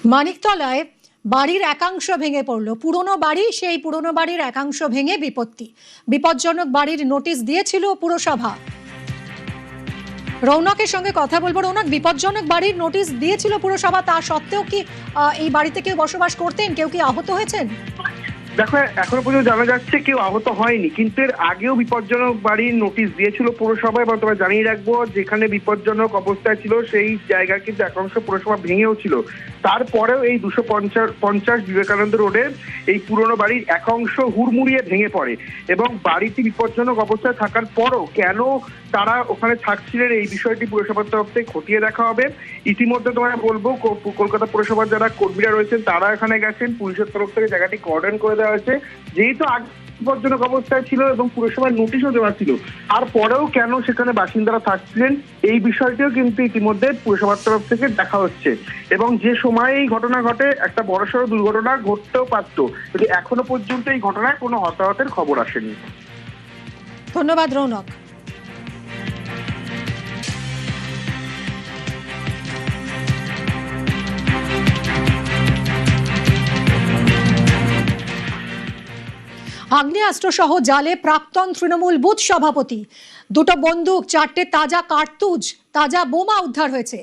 মানিকতলায় বাড়ির একাংশ ভেঙে পড়লো। পুরনো বাড়ি, সেই পুরনো বাড়ির একাংশ ভেঙে বিপজ্জনক বাড়ির নোটিশ দিয়েছিল পুরসভা। রৌনকের সঙ্গে কথা বলবো। রৌনক, বিপজ্জনক বাড়ির নোটিশ দিয়েছিল পুরসভা, তা সত্ত্বেও কি এই বাড়িতে কেউ বসবাস করতেন? কেউ কি আহত হয়েছেন? দেখো, এখনো পর্যন্ত জানা যাচ্ছে কেউ আহত হয়নি, কিন্তু এর আগেও বিপজ্জনক বাড়ির নোটিশ দিয়েছিল পুরসভা। এবং তোমরা জানিয়ে রাখবো, যেখানে বিপজ্জনক অবস্থায় ছিল সেই জায়গা কিন্তু একাংশ পুরসভা ভেঙেও ছিল। তারপরেও এই 250 বিবেকানন্দ রোডের এই পুরনো বাড়ির একাংশ হুড়মুড়িয়ে ভেঙে পড়ে। এবং বাড়িটি বিপজ্জনক অবস্থায় থাকার পরও কেন তারা ওখানে থাকছিলেন, এই বিষয়টি পুরসভার তরফ থেকে খতিয়ে দেখা হবে। ইতিমধ্যে তোমায় বলবো, কলকাতা পুরসভার যারা কর্মীরা রয়েছেন তারা এখানে গেছেন, পুলিশের তরফ থেকে জায়গাটি কর্ডন করে দেওয়া হয়েছে। যেহেতু বিপজ্জনক অবস্থায় ছিল এবং পুরসভার নোটিশও দেওয়া ছিল, আর পরেও কেন সেখানে বাসিন্দারা থাকছিলেন এই বিষয়টিও কিন্তু ইতিমধ্যে পুরসভার তরফ থেকে দেখা হচ্ছে। এবং যে সময় এই ঘটনা ঘটে, একটা বড়সড় দুর্ঘটনা ঘটতেও পারত, কিন্তু এখনো পর্যন্ত এই ঘটনায় কোনো হতাহতের খবর আসেনি। ধন্যবাদ রৌনক। আগ্নেয়াস্ত্র সহ জালে প্রাক্তন তৃণমূল বুথ সভাপতি, দুটো বন্দুক, 4টে তাজা কার্তুজ, তাজা বোমা উদ্ধার হয়েছে।